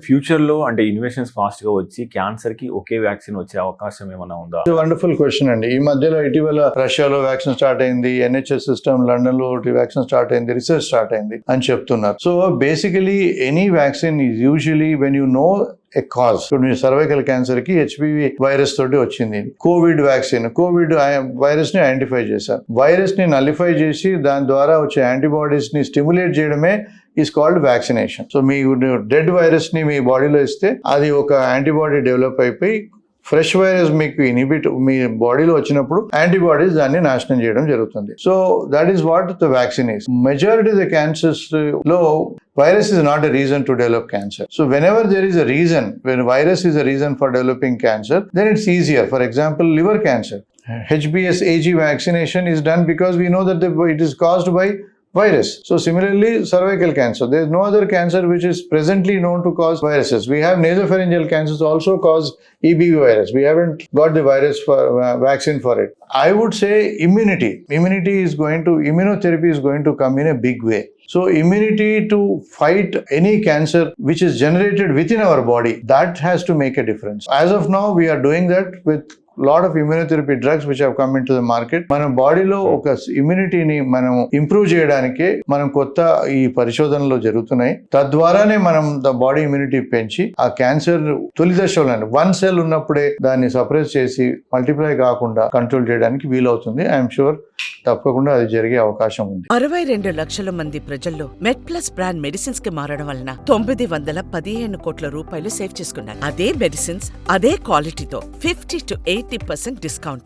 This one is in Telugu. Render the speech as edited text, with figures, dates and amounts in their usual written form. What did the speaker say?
ఫ్యూచర్ లో అంటే ఇన్వెషన్స్ ఫాస్ట్ గా వచ్చి క్యాన్సర్ కి ఒకే వ్యాక్సిన్ వచ్చే అవకాశం ఏమైనా ఉందా? వండర్ఫుల్ క్వశ్చన్ అండి. ఈ మధ్యలో ఇటీవల రష్యాలో వ్యాక్సిన్ స్టార్ట్ అయింది, NHS సిస్టమ్ లండన్ లో వ్యాక్సిన్ స్టార్ట్ అయింది, రీసెర్చ్ స్టార్ట్ అయింది అని చెప్తున్నారు. So basically any vaccine is usually when you know A cause. ఇప్పుడు సర్వైకల్ క్యాన్సర్ కి HPV వైరస్ తోటి వచ్చింది. కోవిడ్ వ్యాక్సిన్, కోవిడ్ వైరస్ ని ఐడెంటిఫై చేశారు. వైరస్ ని నలిఫై చేసి దాని ద్వారా వచ్చే యాంటీబాడీస్ ని స్టిమ్యులేట్ చేయడమే is called vaccination. So me dead virus ని మీ బాడీలో ఇస్తే అది ఒక యాంటీబాడీ డెవలప్ అయిపోయి ఫ్రెష్ వైరస్ మీకు మీ బాడీలో వచ్చినప్పుడు యాంటీబాడీస్ దాన్ని నాశనం చేయడం జరుగుతుంది. So that is what the vaccine is. Majority the cancers లో virus is not a reason to develop cancer. So whenever there is a reason, when virus is a reason for developing cancer, then it's easier. For example, liver cancer. HBsAg vaccination is done because we know that it is caused by virus. So similarly, cervical cancer. There is no other cancer which is presently known to cause viruses. We have nasopharyngeal cancers also cause EBV virus. We haven't got the virus for vaccine for it. I would say immunity. Immunotherapy is going to come in a big way. So immunity to fight any cancer which is generated within our body, that has to make a difference. As of now, we are doing that with lot of immunotherapy drugs which have come into the market. మన బాడీలో ఒక ఇమ్యూనిటీని మనం ఇంప్రూవ్ చేయడానికి మనం కొత్త ఈ పరిశోధనలు జరుగుతున్నాయి. తద్వారానే మనం ద బాడీ ఇమ్యూనిటీ పెంచి ఆ క్యాన్సర్ తొలి దశలోనే 1 సెల్ ఉన్నప్పుడే దాన్ని సప్రెస్ చేసి మల్టిప్లై కాకుండా కంట్రోల్ చేయడానికి వీలవుతుంది. ఐఎమ్ షూర్ తప్పకుండా అది జరిగే అవకాశం ఉంది. 62 లక్షల మంది ప్రజల్లో మెడ్ ప్లస్ బ్రాండ్ మెడిసిన్స్ కి మారడం వలన 915 కోట్ల రూపాయలు సేవ్ చేసుకున్నారు. అదే మెడిసిన్స్ అదే క్వాలిటీతో 50 to 80% డిస్కౌంట్లు.